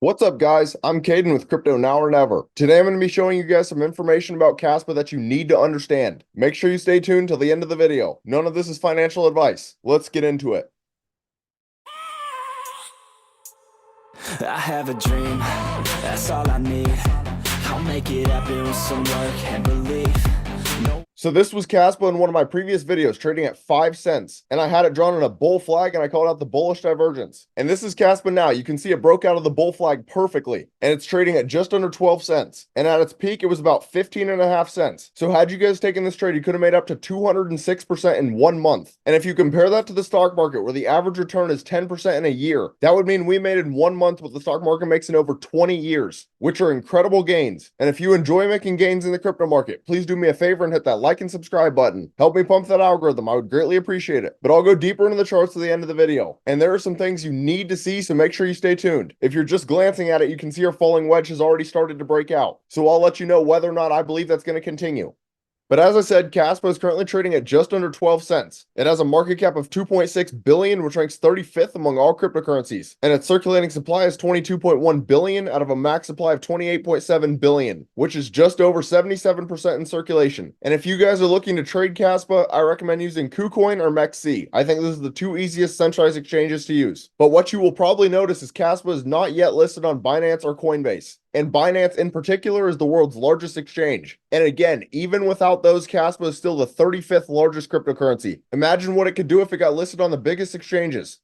What's up, guys? I'm Caden with Crypto Now or Never. Today I'm going to be showing you guys some information about Kaspa that you need to understand. Make sure you stay tuned till the end of the video. None of this is financial advice. Let's get into it. I have a dream, that's all I need. I'll make it happen with some work and belief. No. So this was Kaspa in one of my previous videos trading at 5 cents, and I had it drawn in a bull flag and I called out the bullish divergence. And this is Kaspa now. You can see it broke out of the bull flag perfectly, and it's trading at just under 12 cents. And at its peak, it was about 15.5 cents. So had you guys taken this trade, you could have made up to 206% in 1 month. And if you compare that to the stock market, where the average return is 10% in a year, that would mean we made in 1 month what the stock market makes in over 20 years, which are incredible gains. And if you enjoy making gains in the crypto market, please do me a favor and hit that like and subscribe button. Help me pump that algorithm. I would greatly appreciate it. But I'll go deeper into the charts at the end of the video. And there are some things you need to see, so make sure you stay tuned. If you're just glancing at it, you can see our falling wedge has already started to break out. So I'll let you know whether or not I believe that's going to continue. But as I said, Kaspa is currently trading at just under 12 cents. It has a market cap of 2.6 billion, which ranks 35th among all cryptocurrencies. And its circulating supply is 22.1 billion out of a max supply of 28.7 billion, which is just over 77% in circulation. And if you guys are looking to trade Kaspa, I recommend using KuCoin or MEXC. I think those are the two easiest centralized exchanges to use. But what you will probably notice is Kaspa is not yet listed on Binance or Coinbase. And Binance in particular is the world's largest exchange. And again, even without those, Kaspa is still the 35th largest cryptocurrency. Imagine what it could do if it got listed on the biggest exchanges.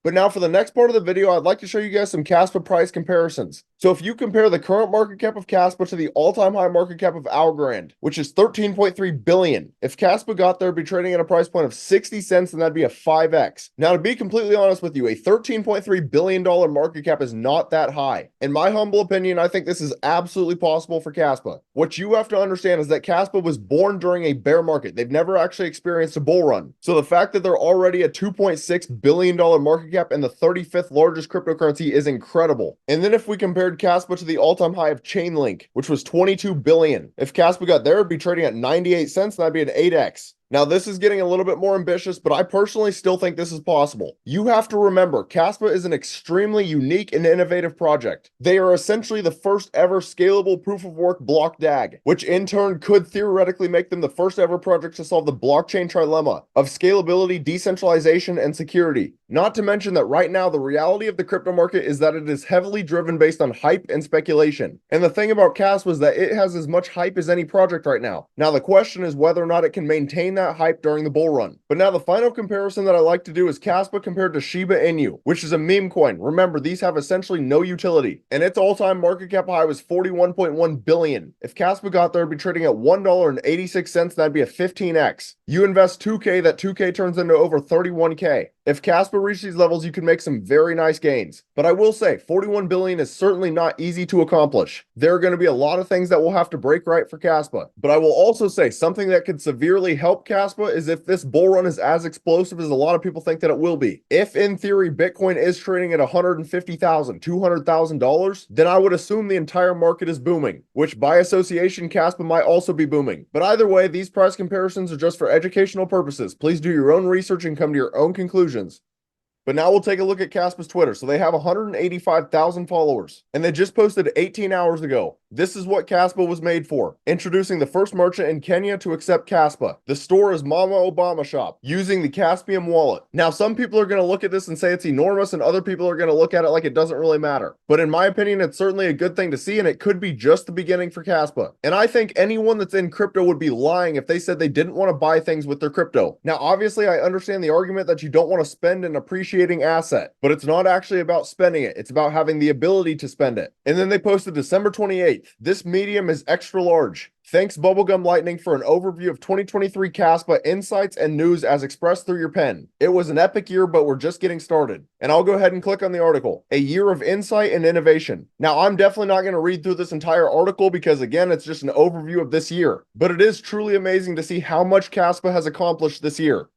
But now for the next part of the video, I'd like to show you guys some Kaspa price comparisons. So if you compare the current market cap of Kaspa to the all-time high market cap of Algorand, which is 13.3 billion, if Kaspa got there, it'd be trading at a price point of 60 cents, and that'd be a 5x. Now, to be completely honest with you, a $13.3 billion market cap is not that high. In my humble opinion, I think this is absolutely possible for Kaspa. What you have to understand is that Kaspa was born during a bear market. They've never actually experienced a bull run. So the fact that they're already a $2.6 billion market cap and the 35th largest cryptocurrency is incredible. And then if we compared Kaspa to the all-time high of Chainlink, which was 22 billion, if Kaspa got there, it'd be trading at 98 cents, and that'd be an 8x. Now, this is getting a little bit more ambitious, but I personally still think this is possible. You have to remember, Kaspa is an extremely unique and innovative project. They are essentially the first ever scalable proof-of-work block DAG, which in turn could theoretically make them the first ever project to solve the blockchain trilemma of scalability, decentralization, and security. Not to mention that right now, the reality of the crypto market is that it is heavily driven based on hype and speculation. And the thing about Kaspa is that it has as much hype as any project right now. Now, the question is whether or not it can maintain that hype during the bull run. But now the final comparison that I like to do is Kaspa compared to Shiba Inu, which is a meme coin. Remember, these have essentially no utility, and its all-time market cap high was 41.1 billion. If Kaspa got there, it'd be trading at $1.86, that'd be a 15x. You invest 2k, that 2k turns into over 31k. If Kaspa reached these levels, you can make some very nice gains. But I will say, 41 billion is certainly not easy to accomplish. There are going to be a lot of things that will have to break right for Kaspa. But I will also say something that could severely help Kaspa is if this bull run is as explosive as a lot of people think that it will be. If in theory Bitcoin is trading at $150,000, $200,000, then I would assume the entire market is booming, which by association Kaspa might also be booming. But either way, these price comparisons are just for educational purposes. Please do your own research and come to your own conclusions. But now we'll take a look at Kaspa's Twitter. So they have 185,000 followers, and they just posted 18 hours ago. This is what Kaspa was made for. Introducing the first merchant in Kenya to accept Kaspa. The store is Mama Obama Shop, using the Caspian wallet. Now, some people are going to look at this and say it's enormous, and other people are going to look at it like it doesn't really matter. But in my opinion, it's certainly a good thing to see, and it could be just the beginning for Kaspa. And I think anyone that's in crypto would be lying if they said they didn't want to buy things with their crypto. Now, obviously, I understand the argument that you don't want to spend an appreciating asset, but it's not actually about spending it. It's about having the ability to spend it. And then they posted December 28th. This medium is extra large. Thanks Bubblegum Lightning for an overview of 2023 Kaspa insights and news as expressed through your pen. It was an epic year, but we're just getting started. And I'll go ahead and click on the article. A year of insight and innovation. Now, I'm definitely not going to read through this entire article because, again, it's just an overview of this year. But it is truly amazing to see how much Kaspa has accomplished this year.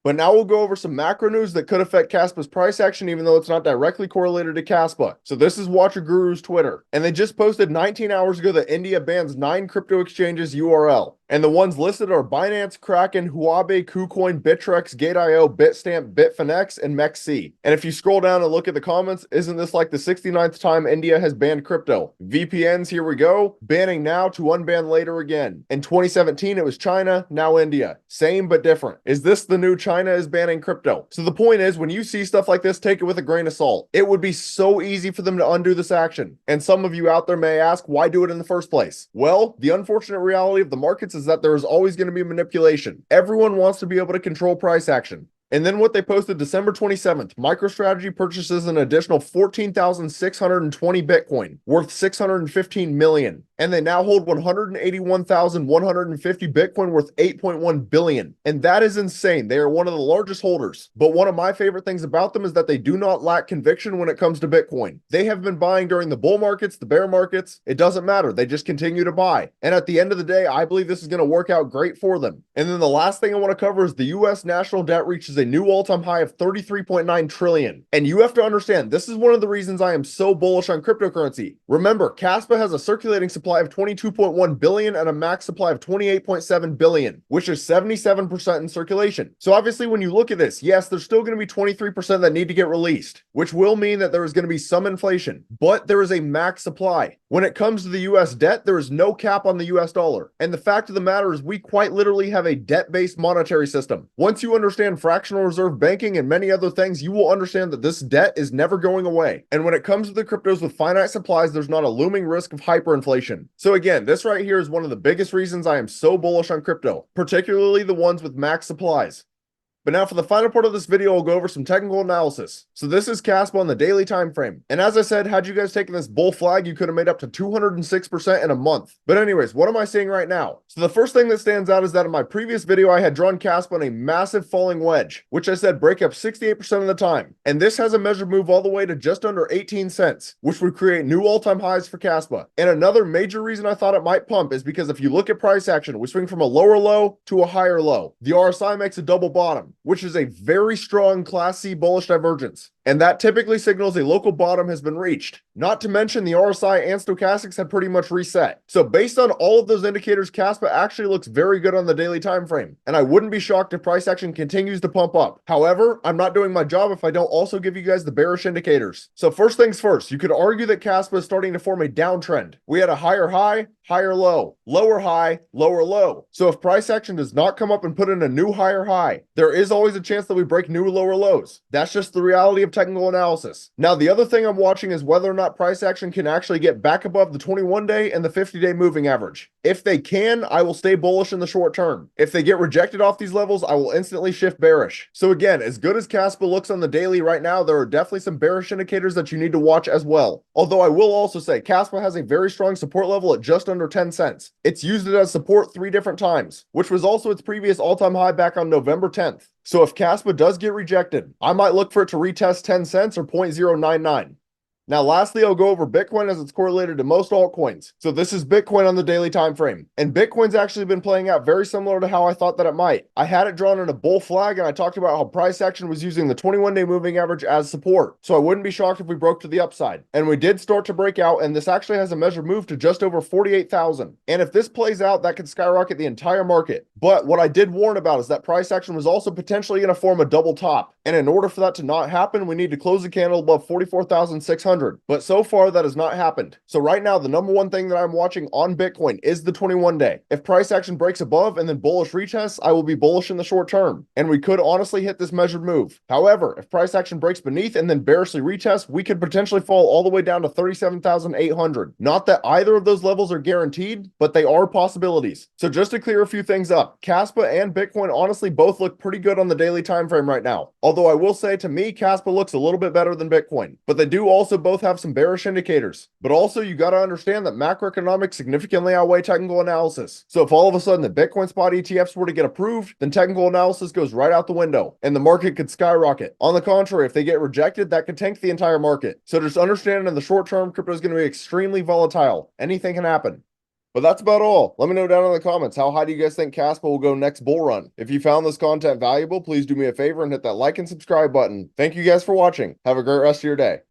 But now we'll go over some macro news that could affect Kaspa's price action, even though it's not directly correlated to Kaspa. So this is Watcher Guru's Twitter, and they just posted 19 hours ago that India bans 9 crypto exchanges URL. And the ones listed are Binance, Kraken, Huobi, KuCoin, Bittrex, Gate.io, Bitstamp, Bitfinex, and MEXC. And if you scroll down and look at the comments, isn't this like the 69th time India has banned crypto? VPNs, here we go. Banning now to unban later again. In 2017, it was China, now India. Same but different. Is this the new China is banning crypto? So the point is, when you see stuff like this, take it with a grain of salt. It would be so easy for them to undo this action. And some of you out there may ask, why do it in the first place? Well, the unfortunate reality of the markets is that there is always going to be manipulation. Everyone wants to be able to control price action. And then what they posted December 27th, MicroStrategy purchases an additional 14,620 Bitcoin, worth 615 million. And they now hold 181,150 Bitcoin worth 8.1 billion. And that is insane. They are one of the largest holders. But one of my favorite things about them is that they do not lack conviction when it comes to Bitcoin. They have been buying during the bull markets, the bear markets. It doesn't matter. They just continue to buy. And at the end of the day, I believe this is going to work out great for them. And then the last thing I want to cover is the US national debt reaches a new all-time high of 33.9 trillion. And you have to understand, this is one of the reasons I am so bullish on cryptocurrency. Remember, Kaspa has a circulating supply of 22.1 billion and a max supply of 28.7 billion, which is 77% in circulation. So obviously when you look at this, yes, there's still going to be 23% that need to get released, which will mean that there is going to be some inflation, but there is a max supply. When it comes to the US debt, there is no cap on the US dollar. And the fact of the matter is we quite literally have a debt-based monetary system. Once you understand fractional reserve banking and many other things, you will understand that this debt is never going away. And when it comes to the cryptos with finite supplies, there's not a looming risk of hyperinflation. So again, this right here is one of the biggest reasons I am so bullish on crypto, particularly the ones with max supplies. But now for the final part of this video, I'll go over some technical analysis. So this is Kaspa on the daily time frame. And as I said, had you guys taken this bull flag, you could have made up to 206% in a month. But anyways, what am I seeing right now? So the first thing that stands out is that in my previous video, I had drawn Kaspa on a massive falling wedge, which I said break up 68% of the time. And this has a measured move all the way to just under 18 cents, which would create new all-time highs for Kaspa. And another major reason I thought it might pump is because if you look at price action, we swing from a lower low to a higher low. The RSI makes a double bottom, which is a very strong Class C bullish divergence. And that typically signals a local bottom has been reached. Not to mention the RSI and stochastics have pretty much reset. So based on all of those indicators, Kaspa actually looks very good on the daily time frame. And I wouldn't be shocked if price action continues to pump up. However, I'm not doing my job if I don't also give you guys the bearish indicators. So first things first, you could argue that Kaspa is starting to form a downtrend. We had a higher high, higher low, lower high, lower low. So if price action does not come up and put in a new higher high, there is always a chance that we break new lower lows. That's just the reality of technical analysis. Now, the other thing I'm watching is whether or not price action can actually get back above the 21-day and the 50-day moving average. If they can, I will stay bullish in the short term. If they get rejected off these levels, I will instantly shift bearish. So again, as good as Kaspa looks on the daily right now, there are definitely some bearish indicators that you need to watch as well. Although I will also say Kaspa has a very strong support level at just under 10 cents. It's used it as support 3 different times, which was also its previous all-time high back on November 10th. So if Kaspa does get rejected, I might look for it to retest 10 cents or 0.099. Now, lastly, I'll go over Bitcoin as it's correlated to most altcoins. So this is Bitcoin on the daily time frame. And Bitcoin's actually been playing out very similar to how I thought that it might. I had it drawn in a bull flag, and I talked about how price action was using the 21-day moving average as support. So I wouldn't be shocked if we broke to the upside. And we did start to break out, and this actually has a measured move to just over 48,000. And if this plays out, that could skyrocket the entire market. But what I did warn about is that price action was also potentially going to form a double top. And in order for that to not happen, we need to close the candle above 44,600. But so far that has not happened. So right now, the number one thing that I'm watching on Bitcoin is the 21-day. If price action breaks above and then bullish retests, I will be bullish in the short term. And we could honestly hit this measured move. However, if price action breaks beneath and then bearishly retests, we could potentially fall all the way down to 37,800. Not that either of those levels are guaranteed, but they are possibilities. So just to clear a few things up, Kaspa and Bitcoin honestly both look pretty good on the daily time frame right now. Although I will say, to me, Kaspa looks a little bit better than Bitcoin. But they do also both have some bearish indicators. But also, you got to understand that macroeconomics significantly outweigh technical analysis. So if all of a sudden the Bitcoin spot ETFs were to get approved, then technical analysis goes right out the window and the market could skyrocket. On the contrary, if they get rejected, that could tank the entire market. So just understand in the short term, crypto is going to be extremely volatile. Anything can happen. But that's about all. Let me know down in the comments, how high do you guys think Kaspa will go next bull run? If you found this content valuable, please do me a favor and hit that like and subscribe button. Thank you guys for watching. Have a great rest of your day.